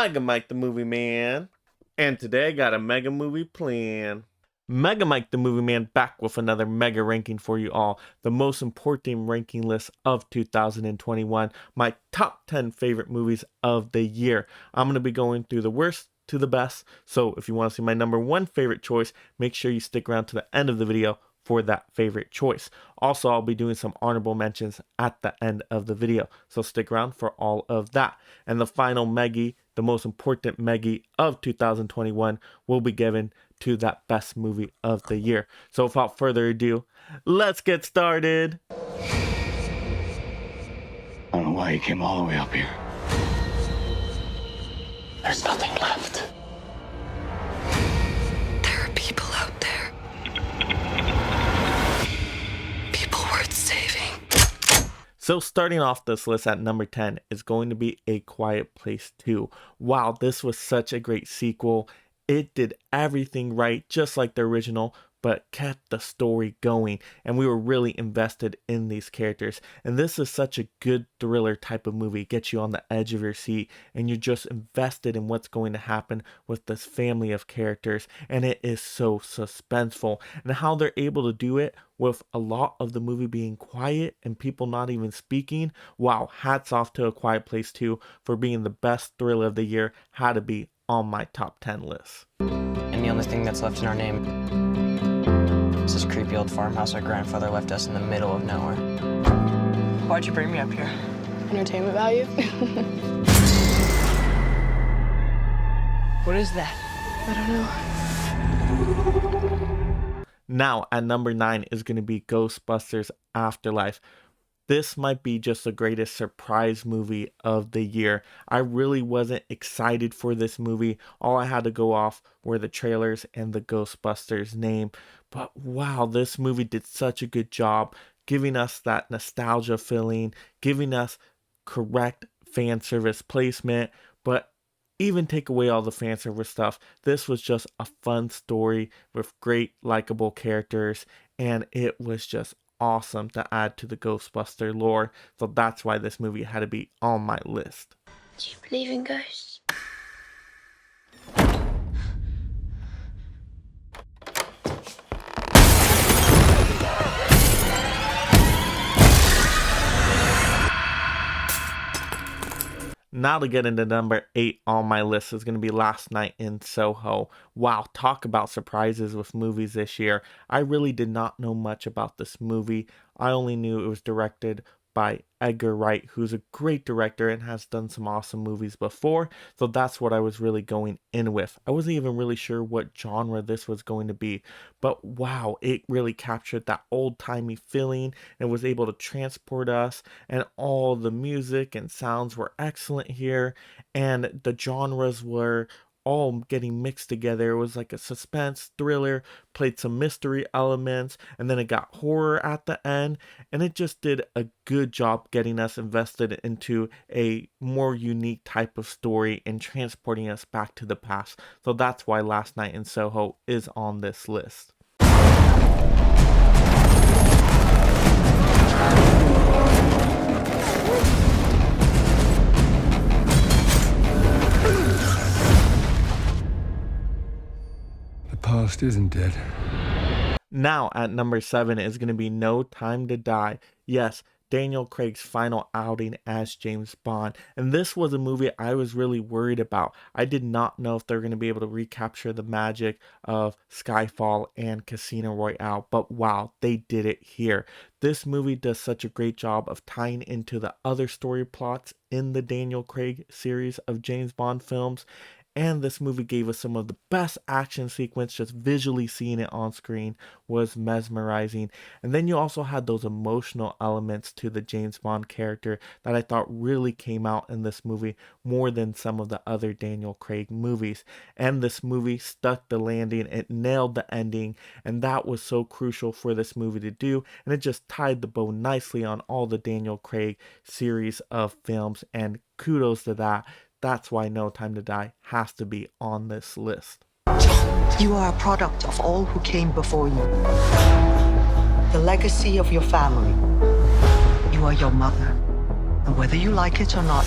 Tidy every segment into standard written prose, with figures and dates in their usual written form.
Mega Mike the Movie Man, and today I got a mega movie plan. Mega Mike the Movie Man back with another mega ranking for you all, the most important ranking list of 2021, my top 10 favorite movies of the year. I'm going to be going through the worst to the best, so if you want to see my number one favorite choice, make sure you stick around to the end of the video for that favorite choice. Also, I'll be doing some honorable mentions at the end of the video, so stick around for all of that. And the final Meggie, the most important Meggie of 2021, will be given to that best movie of the year. So without further ado, let's get started. I don't know why you came all the way up here. There's nothing left. There are people out there. People worth saving. So starting off this list at number 10 is going to be A Quiet Place 2. Wow, this was such a great sequel. It did everything right, just like the original, but kept the story going, and we were really invested in these characters. And this is such a good thriller type of movie. It gets you on the edge of your seat, and you're just invested in what's going to happen with this family of characters, and it is so suspenseful. And how they're able to do it with a lot of the movie being quiet and people not even speaking. Wow, hats off to A Quiet Place 2 for being the best thriller of the year. Had to be on my top 10 list. And the only thing that's left in our name is this creepy old farmhouse our grandfather left us in the middle of nowhere. Why'd you bring me up here? Entertainment value? What is that? I don't know. Now at number 9 is going to be Ghostbusters Afterlife. This might be just the greatest surprise movie of the year. I really wasn't excited for this movie. All I had to go off were the trailers and the Ghostbusters name. But wow, this movie did such a good job giving us that nostalgia feeling, giving us correct fan service placement, but even take away all the fan service stuff. This was just a fun story with great likable characters, and it was just awesome to add to the Ghostbuster lore. So that's why this movie had to be on my list. Do you believe in ghosts? Now to get into number 8 on my list is going to be Last Night in Soho. Wow, talk about surprises with movies this year. I really did not know much about this movie. I only knew it was directed by Edgar Wright, who's a great director and has done some awesome movies before. So that's what I was really going in with. I wasn't even really sure what genre this was going to be. But wow, it really captured that old-timey feeling and was able to transport us. And all the music and sounds were excellent here. And the genres were all getting mixed together. It was like a suspense thriller, played some mystery elements, and then it got horror at the end, and it just did a good job getting us invested into a more unique type of story and transporting us back to the past. So that's why Last Night in Soho is on this list. Past isn't dead. Now at number 7 is going to be No Time to Die. Yes, Daniel Craig's final outing as James Bond. And this was a movie I was really worried about. I did not know if they were going to be able to recapture the magic of Skyfall and Casino Royale. But wow, they did it here. This movie does such a great job of tying into the other story plots in the Daniel Craig series of James Bond films. And this movie gave us some of the best action sequence. Just visually seeing it on screen was mesmerizing. And then you also had those emotional elements to the James Bond character that I thought really came out in this movie more than some of the other Daniel Craig movies. And this movie stuck the landing. It nailed the ending. And that was so crucial for this movie to do. And it just tied the bow nicely on all the Daniel Craig series of films. And kudos to that. That's why No Time to Die has to be on this list. You are a product of all who came before you. The legacy of your family. You are your mother. And whether you like it or not,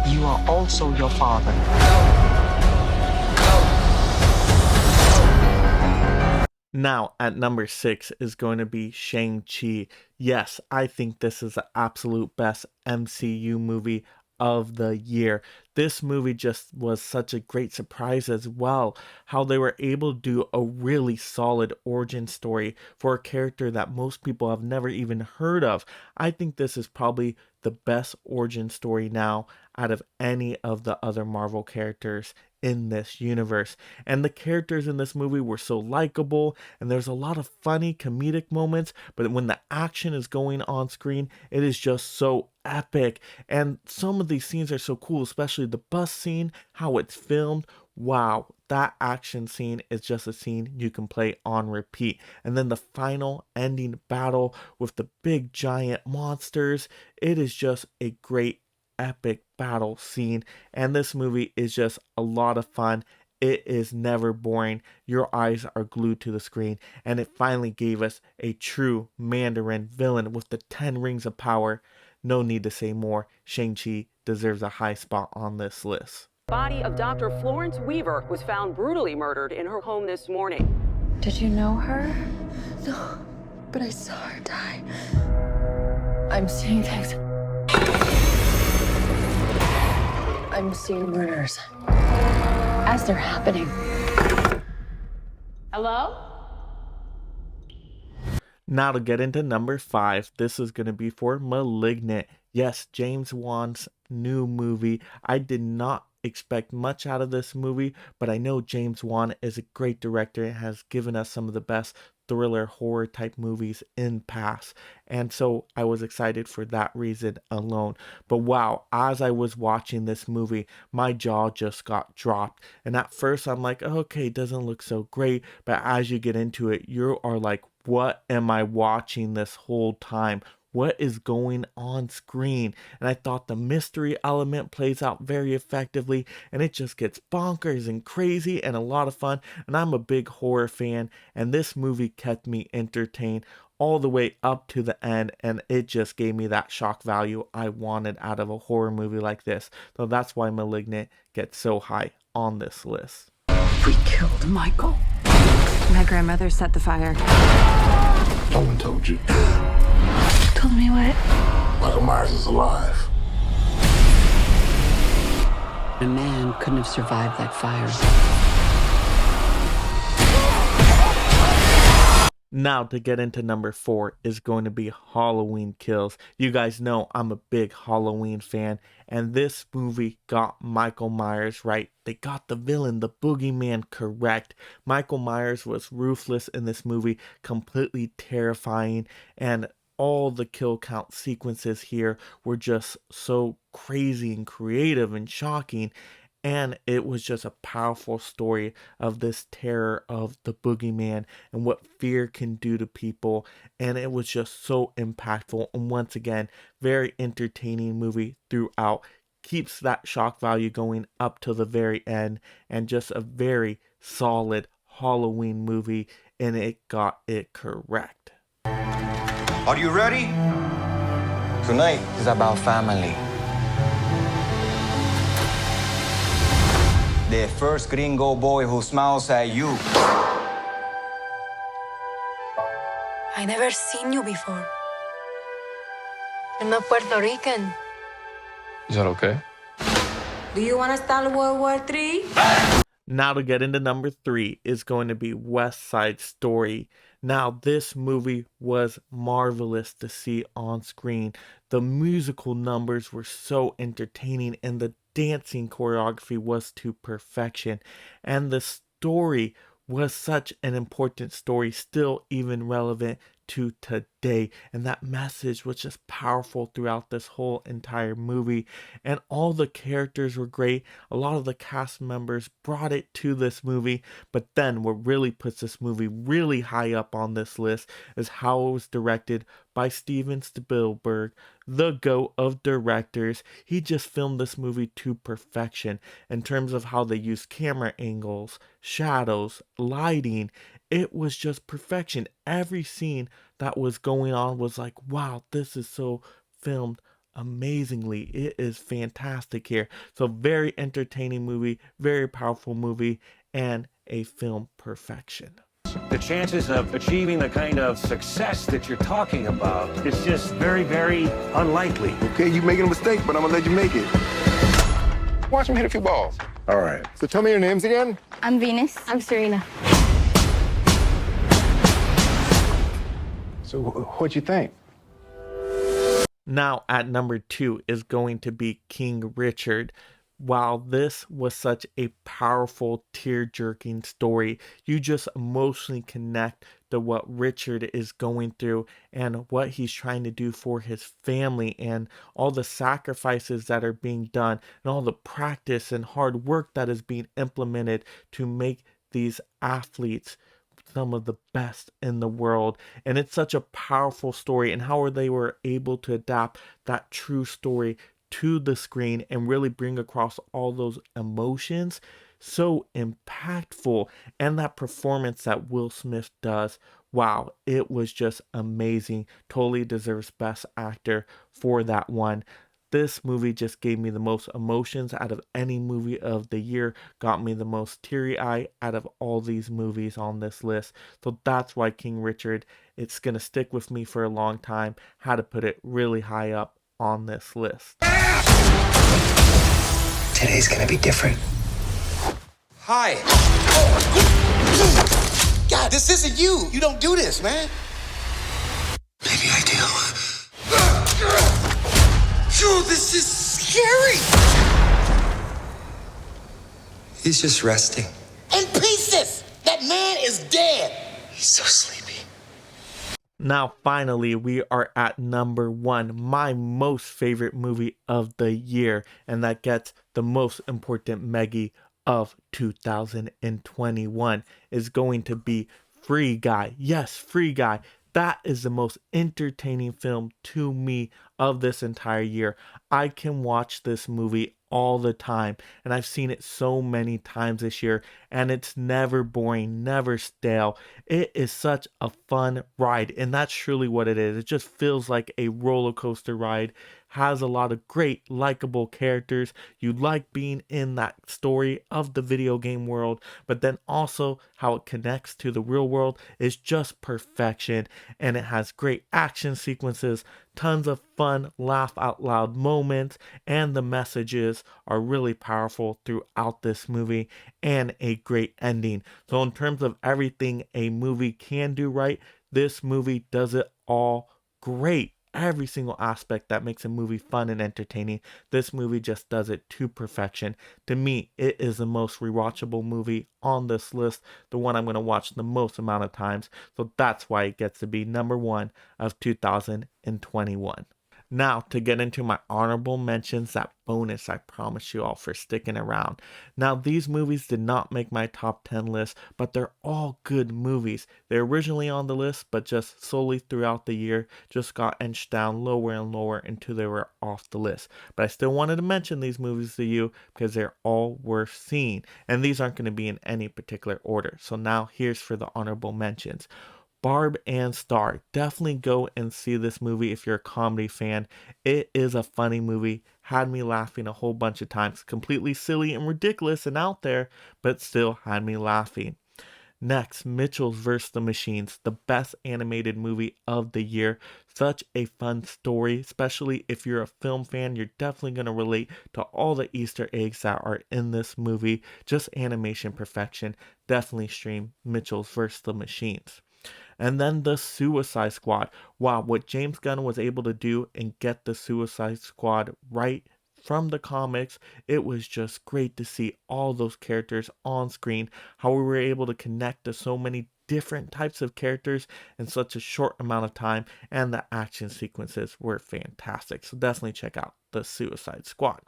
You are also your father. Now, at number 6 is going to be Shang-Chi. Yes, I think this is the absolute best MCU movie of the year. This movie just was such a great surprise as well. How they were able to do a really solid origin story for a character that most people have never even heard of. I think this is probably the best origin story now out of any of the other Marvel characters in this universe. And the characters in this movie were so likable, and there's a lot of funny comedic moments, but when the action is going on screen, it is just so epic. And some of these scenes are so cool, especially the bus scene, how it's filmed. Wow, that action scene is just a scene you can play on repeat. And then the final ending battle with the big giant monsters, it is just a great epic battle scene, and this movie is just a lot of fun. It is never boring. Your eyes are glued to the screen, and it finally gave us a true Mandarin villain with the 10 rings of power. No need to say more. Shang-Chi deserves a high spot on this list. Body of Dr. Florence Weaver was found brutally murdered in her home this morning. Did you know her? No, but I saw her die. I'm seeing things. I'm seeing murders as they're happening. Hello? Now to get into number 5, this is going to be for Malignant. Yes, James Wan's new movie. I did not expect much out of this movie, but I know James Wan is a great director and has given us some of the best thriller horror type movies in past, and so I was excited for that reason alone. But wow, as I was watching this movie, my jaw just got dropped, and at first I'm like, okay, it doesn't look so great, but as you get into it, you are like, what am I watching this whole time? What is going on screen? And I thought the mystery element plays out very effectively, and it just gets bonkers and crazy and a lot of fun. And I'm a big horror fan, and this movie kept me entertained all the way up to the end, and it just gave me that shock value I wanted out of a horror movie like this. So that's why Malignant gets so high on this list. We killed Michael. My grandmother set the fire. No one told you. Told me what? Michael Myers is alive. A man couldn't have survived that fire. Now to get into number 4 is going to be Halloween Kills. You guys know I'm a big Halloween fan, and this movie got Michael Myers right. They got the villain, the boogeyman, correct. Michael Myers was ruthless in this movie, completely terrifying, and all the kill count sequences here were just so crazy and creative and shocking. And it was just a powerful story of this terror of the boogeyman and what fear can do to people. And it was just so impactful. And once again, very entertaining movie throughout. Keeps that shock value going up to the very end. And just a very solid Halloween movie. And it got it correct. Are you ready? Tonight is about family. The first gringo boy who smiles at you. I never seen you before. I'm not Puerto Rican. Is that okay? Do you want to start World War III? Now to get into number 3 is going to be West Side Story. Now this movie was marvelous to see on screen. The musical numbers were so entertaining, and the dancing choreography was to perfection. And the story was such an important story, still even relevant to today. And that message was just powerful throughout this whole entire movie. And all the characters were great. A lot of the cast members brought it to this movie. But then what really puts this movie really high up on this list is how it was directed by Steven Spielberg, the GOAT of directors. He just filmed this movie to perfection in terms of how they used camera angles, shadows, lighting. It was just perfection. Every scene that was going on was like, wow, this is so filmed amazingly. It is fantastic here. So very entertaining movie, very powerful movie, and a film perfection. The chances of achieving the kind of success that you're talking about is just very, very unlikely. Okay, you making a mistake, but I'm gonna let you make it. Watch him hit a few balls. All right. So tell me your names again. I'm Venus. I'm Serena. So what'd you think? Now at number 2 is going to be King Richard. While this was such a powerful, tear-jerking story, you just emotionally connect to what Richard is going through and what he's trying to do for his family and all the sacrifices that are being done and all the practice and hard work that is being implemented to make these athletes some of the best in the world. And it's such a powerful story, and how they were able to adapt that true story to the screen and really bring across all those emotions. So impactful. And that performance that Will Smith does, wow, it was just amazing. Totally deserves Best Actor for that one. This movie just gave me the most emotions out of any movie of the year, got me the most teary-eyed out of all these movies on this list. So that's why King Richard, it's going to stick with me for a long time. Had to put it really high up on this list. Today's gonna be different. Hi. God, this isn't you. You don't do this, man. Maybe I do. Dude, this is scary. He's just resting. In pieces. That man is dead. He's so sleepy. Now, finally, we are at number 1, my most favorite movie of the year, and that gets the most important Meggie of 2021 is going to be Free Guy. Yes, Free Guy. That is the most entertaining film to me of this entire year. I can watch this movie all the time, and I've seen it so many times this year, and it's never boring, never stale. It is such a fun ride, and that's truly what it is. It just feels like a roller coaster ride. Has a lot of great likable characters. You like being in that story of the video game world, but then also how it connects to the real world is just perfection. And it has great action sequences, tons of fun laugh out loud moments, and the messages are really powerful throughout this movie, and a great ending. So in terms of everything a movie can do right, this movie does it all great. Every single aspect that makes a movie fun and entertaining, this movie just does it to perfection. To me, it is the most rewatchable movie on this list, the one I'm going to watch the most amount of times. So that's why it gets to be number 1 of 2021. Now, to get into my honorable mentions, that bonus I promise you all for sticking around. Now, these movies did not make my top 10 list, but they're all good movies. They're originally on the list, but just slowly throughout the year, just got inched down lower and lower until they were off the list. But I still wanted to mention these movies to you because they're all worth seeing. And these aren't going to be in any particular order. So now here's for the honorable mentions. Barb and Star. Definitely go and see this movie if you're a comedy fan. It is a funny movie. Had me laughing a whole bunch of times. Completely silly and ridiculous and out there, but still had me laughing. Next, Mitchell's vs. the Machines, the best animated movie of the year. Such a fun story, especially if you're a film fan. You're definitely going to relate to all the Easter eggs that are in this movie. Just animation perfection. Definitely stream Mitchell's vs. the Machines. And then the Suicide Squad. Wow, what James Gunn was able to do and get the Suicide Squad right from the comics, it was just great to see all those characters on screen, how we were able to connect to so many different types of characters in such a short amount of time, and the action sequences were fantastic. So definitely check out the Suicide Squad.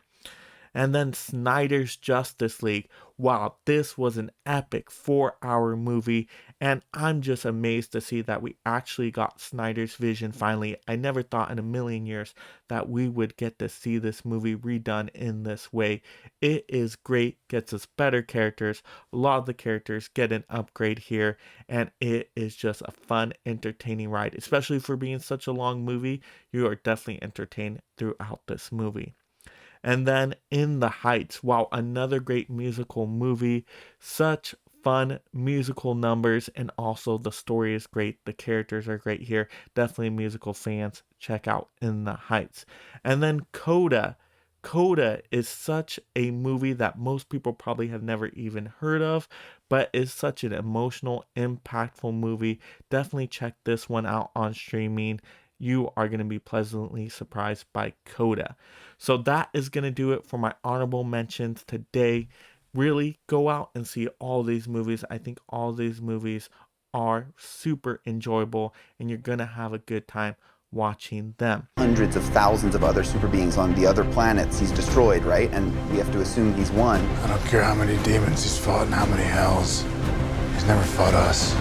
And then Snyder's Justice League. Wow, this was an epic 4-hour movie, and I'm just amazed to see that we actually got Snyder's vision finally. I never thought in a million years that we would get to see this movie redone in this way. It is great, gets us better characters. A lot of the characters get an upgrade here, and it is just a fun, entertaining ride. Especially for being such a long movie, you are definitely entertained throughout this movie. And then In the Heights, wow, another great musical movie. Such fun musical numbers, and also the story is great. The characters are great here. Definitely musical fans, check out In the Heights. And then Coda. Coda is such a movie that most people probably have never even heard of, but is such an emotional, impactful movie. Definitely check this one out on streaming. You are going to be pleasantly surprised by Coda. So that is going to do it for my honorable mentions today. Really go out and see all these movies. I think all these movies are super enjoyable, and you're going to have a good time watching them. Hundreds of thousands of other super beings on the other planets he's destroyed, right? And we have to assume he's won. I don't care how many demons he's fought and how many hells. He's never fought us.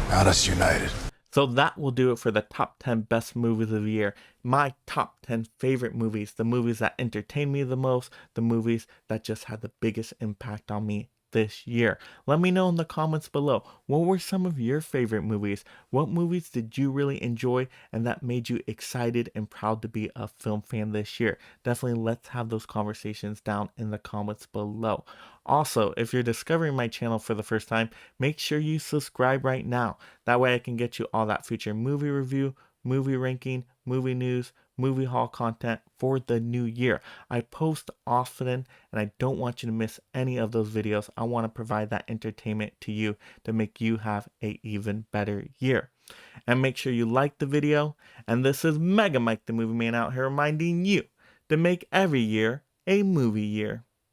Not us united. So that will do it for the top 10 best movies of the year. My top 10 favorite movies, the movies that entertain me the most, the movies that just had the biggest impact on me this year. Let me know in the comments below, what were some of your favorite movies? What movies did you really enjoy and that made you excited and proud to be a film fan this year? Definitely let's have those conversations down in the comments below. Also, if you're discovering my channel for the first time, make sure you subscribe right now. That way I can get you all that future movie review, movie ranking, movie news, movie haul content for the new year. I post often, and I don't want you to miss any of those videos. I want to provide that entertainment to you to make you have an even better year. And make sure you like the video. And this is Mega Mike the Movie Man out here reminding you to make every year a movie year.